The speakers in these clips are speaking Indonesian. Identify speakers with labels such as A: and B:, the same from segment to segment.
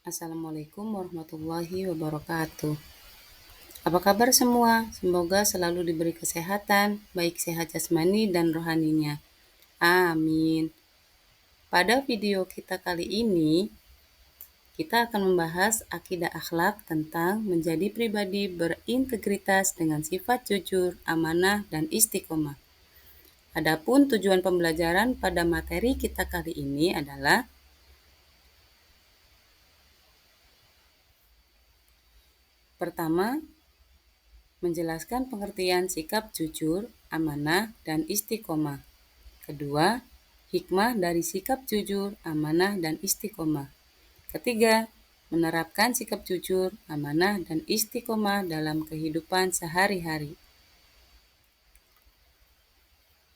A: Assalamualaikum warahmatullahi wabarakatuh. Apa kabar semua? Semoga selalu diberi kesehatan, baik sehat jasmani dan rohaninya. Amin. Pada video kita kali ini, kita akan membahas akidah akhlak tentang menjadi pribadi berintegritas dengan sifat jujur, amanah, dan istiqomah. Adapun tujuan pembelajaran pada materi kita kali ini adalah pertama, menjelaskan pengertian sikap jujur, amanah, dan istiqomah. Kedua, hikmah dari sikap jujur, amanah, dan istiqomah. Ketiga, menerapkan sikap jujur, amanah, dan istiqomah dalam kehidupan sehari-hari.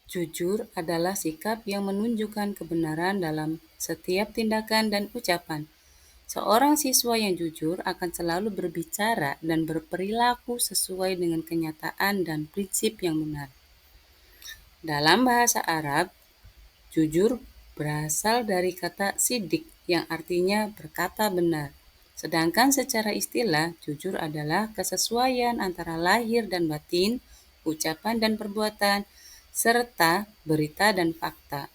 A: Jujur adalah sikap yang menunjukkan kebenaran dalam setiap tindakan dan ucapan. Seorang siswa yang jujur akan selalu berbicara dan berperilaku sesuai dengan kenyataan dan prinsip yang benar. Dalam bahasa Arab, jujur berasal dari kata sidik yang artinya berkata benar. Sedangkan secara istilah, jujur adalah kesesuaian antara lahir dan batin, ucapan dan perbuatan, serta berita dan fakta.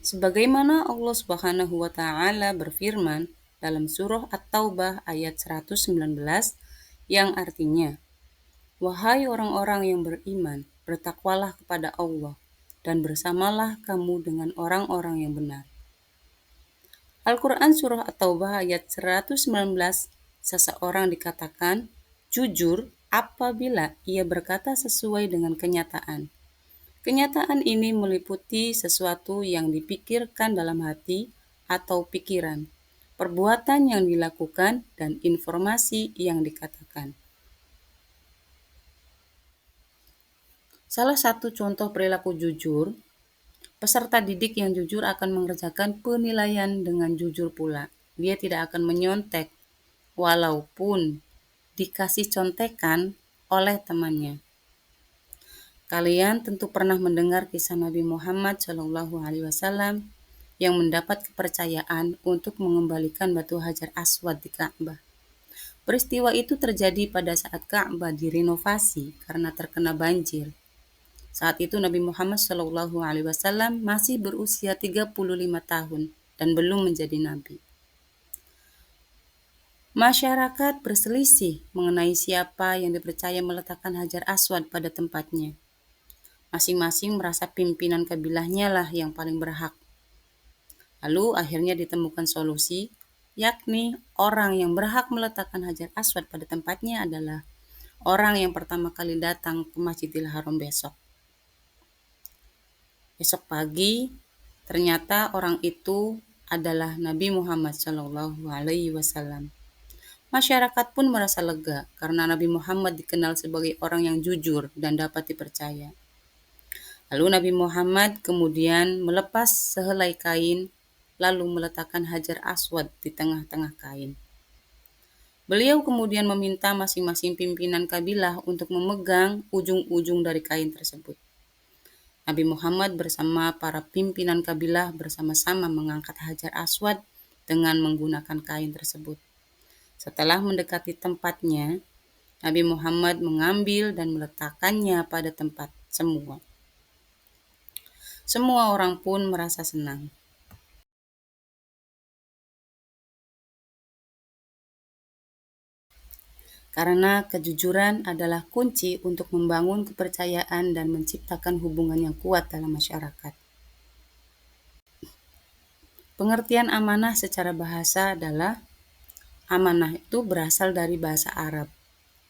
A: Sebagaimana Allah Subhanahu wa taala berfirman dalam surah At-Taubah ayat 119 yang artinya, "Wahai orang-orang yang beriman, bertakwalah kepada Allah dan bersamalah kamu dengan orang-orang yang benar." Al-Quran Surah At-Taubah ayat 119, seseorang dikatakan jujur apabila ia berkata sesuai dengan kenyataan. Kenyataan ini meliputi sesuatu yang dipikirkan dalam hati atau pikiran, perbuatan yang dilakukan, dan informasi yang dikatakan. Salah satu contoh perilaku jujur, peserta didik yang jujur akan mengerjakan penilaian dengan jujur pula. Dia tidak akan menyontek, walaupun dikasih contekan oleh temannya. Kalian tentu pernah mendengar kisah Nabi Muhammad SAW yang mendapat kepercayaan untuk mengembalikan batu Hajar Aswad di Ka'bah. Peristiwa itu terjadi pada saat Ka'bah direnovasi karena terkena banjir. Saat itu Nabi Muhammad SAW masih berusia 35 tahun dan belum menjadi nabi. Masyarakat berselisih mengenai siapa yang dipercaya meletakkan Hajar Aswad pada tempatnya. Masing-masing merasa pimpinan kabilahnya lah yang paling berhak. Lalu akhirnya ditemukan solusi, yakni orang yang berhak meletakkan Hajar Aswad pada tempatnya adalah orang yang pertama kali datang ke Masjidil Haram besok. Besok pagi, ternyata orang itu adalah Nabi Muhammad SAW. Masyarakat pun merasa lega karena Nabi Muhammad dikenal sebagai orang yang jujur dan dapat dipercaya. Lalu Nabi Muhammad kemudian melepas sehelai kain, lalu meletakkan Hajar Aswad di tengah-tengah kain. Beliau kemudian meminta masing-masing pimpinan kabilah untuk memegang ujung-ujung dari kain tersebut. Nabi Muhammad bersama para pimpinan kabilah bersama-sama mengangkat Hajar Aswad dengan menggunakan kain tersebut. Setelah mendekati tempatnya, Nabi Muhammad mengambil dan meletakkannya pada tempat semua. Semua orang pun merasa senang. Karena kejujuran adalah kunci untuk membangun kepercayaan dan menciptakan hubungan yang kuat dalam masyarakat. Pengertian amanah secara bahasa adalah amanah itu berasal dari bahasa Arab,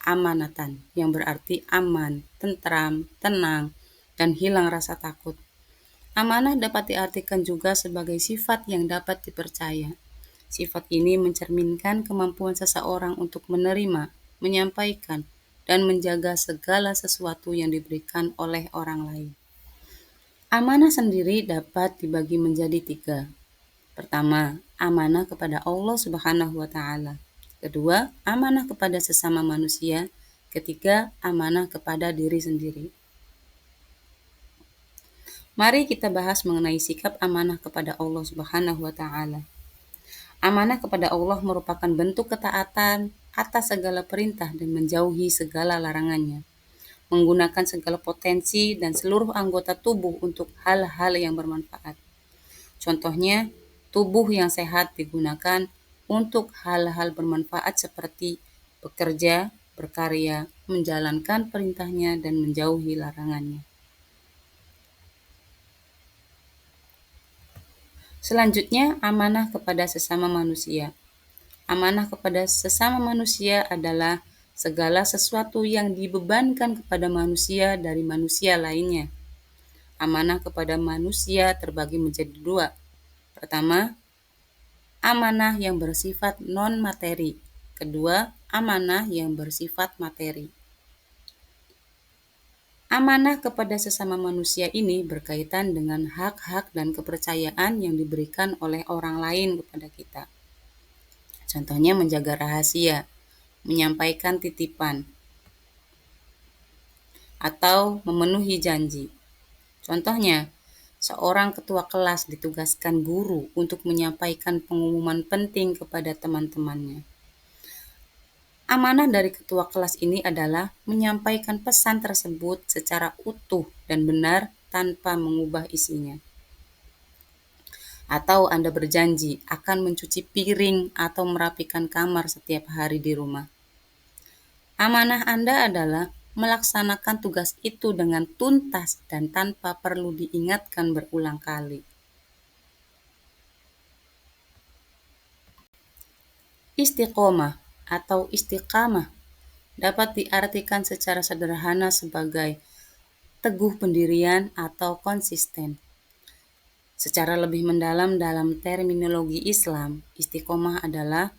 A: amanatan, yang berarti aman, tentram, tenang, dan hilang rasa takut. Amanah dapat diartikan juga sebagai sifat yang dapat dipercaya. Sifat ini mencerminkan kemampuan seseorang untuk menerima, menyampaikan, dan menjaga segala sesuatu yang diberikan oleh orang lain. Amanah sendiri dapat dibagi menjadi 3. Pertama, amanah kepada Allah Subhanahu wa taala. Kedua, amanah kepada sesama manusia. Ketiga, amanah kepada diri sendiri. Mari kita bahas mengenai sikap amanah kepada Allah Subhanahu wa taala. Amanah kepada Allah merupakan bentuk ketaatan atas segala perintah dan menjauhi segala larangannya, menggunakan segala potensi dan seluruh anggota tubuh untuk hal-hal yang bermanfaat. Contohnya, tubuh yang sehat digunakan untuk hal-hal bermanfaat seperti bekerja, berkarya, menjalankan perintahnya, dan menjauhi larangannya. Selanjutnya, amanah kepada sesama manusia. Amanah kepada sesama manusia adalah segala sesuatu yang dibebankan kepada manusia dari manusia lainnya. Amanah kepada manusia terbagi menjadi dua. Pertama, amanah yang bersifat non-materi. Kedua, amanah yang bersifat materi. Amanah kepada sesama manusia ini berkaitan dengan hak-hak dan kepercayaan yang diberikan oleh orang lain kepada kita. Contohnya menjaga rahasia, menyampaikan titipan, atau memenuhi janji. Contohnya, seorang ketua kelas ditugaskan guru untuk menyampaikan pengumuman penting kepada teman-temannya. Amanah dari ketua kelas ini adalah menyampaikan pesan tersebut secara utuh dan benar tanpa mengubah isinya. Atau Anda berjanji akan mencuci piring atau merapikan kamar setiap hari di rumah. Amanah Anda adalah melaksanakan tugas itu dengan tuntas dan tanpa perlu diingatkan berulang kali. Istiqomah atau istiqamah dapat diartikan secara sederhana sebagai teguh pendirian atau konsisten. Secara lebih mendalam dalam terminologi Islam, istiqomah adalah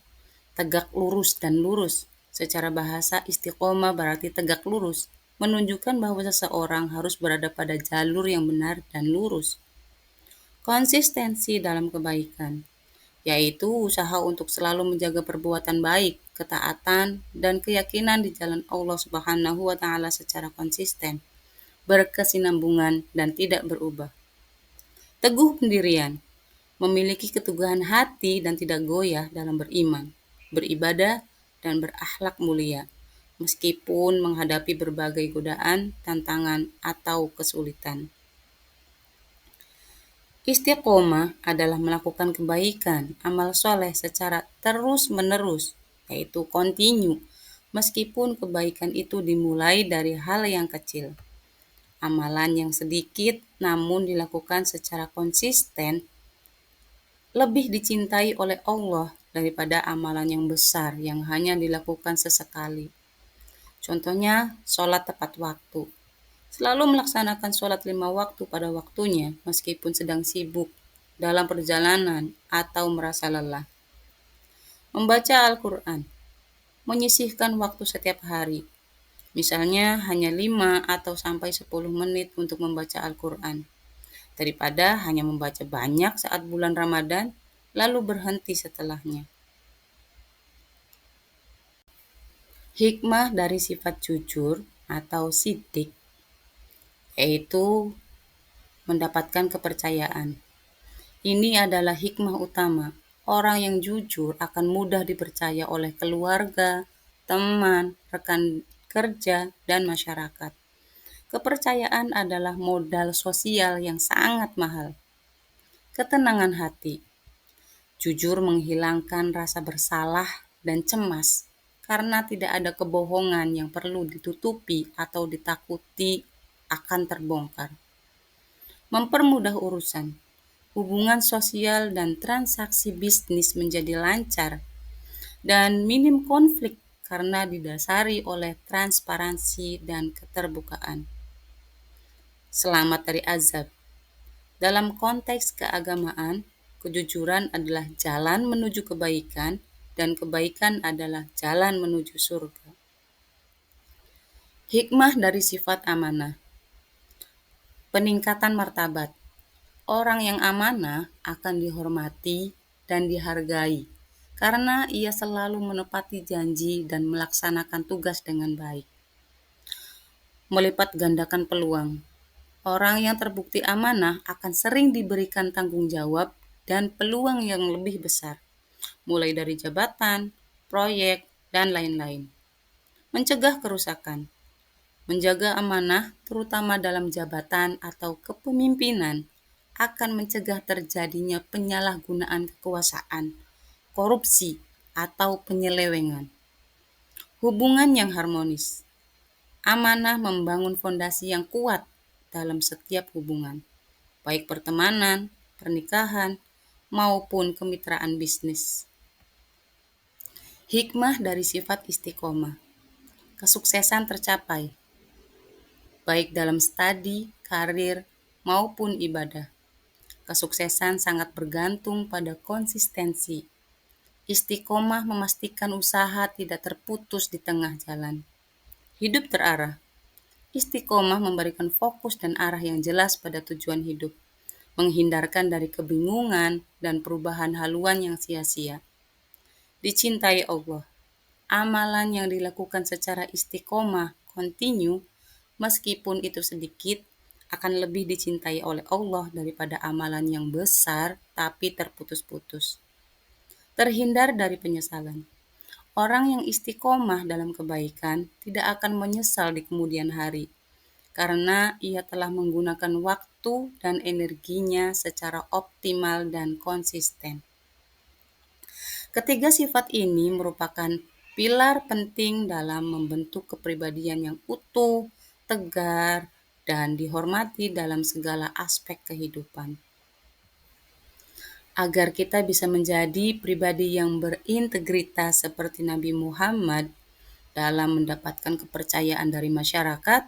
A: tegak lurus dan lurus. Secara bahasa, istiqomah berarti tegak lurus, menunjukkan bahwa seseorang harus berada pada jalur yang benar dan lurus. Konsistensi dalam kebaikan, yaitu usaha untuk selalu menjaga perbuatan baik, ketaatan, dan keyakinan di jalan Allah Subhanahu wa Ta'ala secara konsisten, berkesinambungan, dan tidak berubah. Teguh pendirian, memiliki keteguhan hati dan tidak goyah dalam beriman, beribadah, dan berakhlak mulia, meskipun menghadapi berbagai godaan, tantangan, atau kesulitan. Istiqomah adalah melakukan kebaikan, amal soleh secara terus-menerus, yaitu kontinu, meskipun kebaikan itu dimulai dari hal yang kecil. Amalan yang sedikit namun dilakukan secara konsisten lebih dicintai oleh Allah daripada amalan yang besar yang hanya dilakukan sesekali. Contohnya, sholat tepat waktu. Selalu melaksanakan sholat 5 waktu pada waktunya meskipun sedang sibuk, dalam perjalanan, atau merasa lelah. Membaca Al-Quran, menyisihkan waktu setiap hari. Misalnya hanya 5 atau sampai 10 menit untuk membaca Al-Quran. Daripada hanya membaca banyak saat bulan Ramadan, lalu berhenti setelahnya. Hikmah dari sifat jujur atau siddiq, yaitu mendapatkan kepercayaan. Ini adalah hikmah utama. Orang yang jujur akan mudah dipercaya oleh keluarga, teman, rekan kerja, dan masyarakat. Kepercayaan adalah modal sosial yang sangat mahal. Ketenangan hati. Jujur menghilangkan rasa bersalah dan cemas karena tidak ada kebohongan yang perlu ditutupi atau ditakuti akan terbongkar. Mempermudah urusan. Hubungan sosial dan transaksi bisnis menjadi lancar dan minim konflik karena didasari oleh transparansi dan keterbukaan. Selamat dari azab. Dalam konteks keagamaan, kejujuran adalah jalan menuju kebaikan dan kebaikan adalah jalan menuju surga. Hikmah dari sifat amanah. Peningkatan martabat. Orang yang amanah akan dihormati dan dihargai karena ia selalu menepati janji dan melaksanakan tugas dengan baik. Melipat gandakan peluang. Orang yang terbukti amanah akan sering diberikan tanggung jawab dan peluang yang lebih besar. mulai dari jabatan, proyek, dan lain-lain. Mencegah kerusakan, menjaga amanah, terutama dalam jabatan atau kepemimpinan, akan mencegah terjadinya penyalahgunaan kekuasaan, korupsi, atau penyelewengan. Hubungan yang harmonis. Amanah membangun fondasi yang kuat dalam setiap hubungan, baik pertemanan, pernikahan, maupun kemitraan bisnis. Hikmah dari sifat istiqomah. Kesuksesan tercapai, baik dalam studi, karir, maupun ibadah. Kesuksesan sangat bergantung pada konsistensi. Istiqomah memastikan usaha tidak terputus di tengah jalan. Hidup terarah. Istiqomah memberikan fokus dan arah yang jelas pada tujuan hidup, menghindarkan dari kebingungan dan perubahan haluan yang sia-sia. Dicintai Allah. Amalan yang dilakukan secara istiqomah, kontinu, meskipun itu sedikit, akan lebih dicintai oleh Allah daripada amalan yang besar tapi terputus-putus. Terhindar dari penyesalan. Orang yang istiqomah dalam kebaikan tidak akan menyesal di kemudian hari, karena ia telah menggunakan waktu dan energinya secara optimal dan konsisten. Ketiga sifat ini merupakan pilar penting dalam membentuk kepribadian yang utuh, tegar, dan dihormati dalam segala aspek kehidupan. Agar kita bisa menjadi pribadi yang berintegritas seperti Nabi Muhammad dalam mendapatkan kepercayaan dari masyarakat,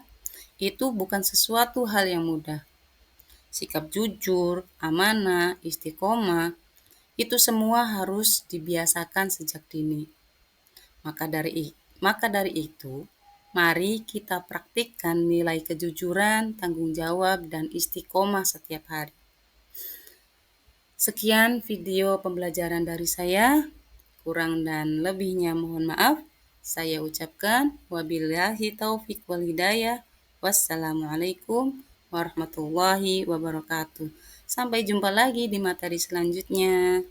A: itu bukan sesuatu hal yang mudah. Sikap jujur, amanah, istiqomah, itu semua harus dibiasakan sejak dini. Maka dari itu, mari kita praktikkan nilai kejujuran, tanggung jawab, dan istiqomah setiap hari. Sekian video pembelajaran dari saya. Kurang dan lebihnya mohon maaf. Saya ucapkan wabillahi taufik wal hidayah. Wassalamualaikum warahmatullahi wabarakatuh. Sampai jumpa lagi di materi selanjutnya.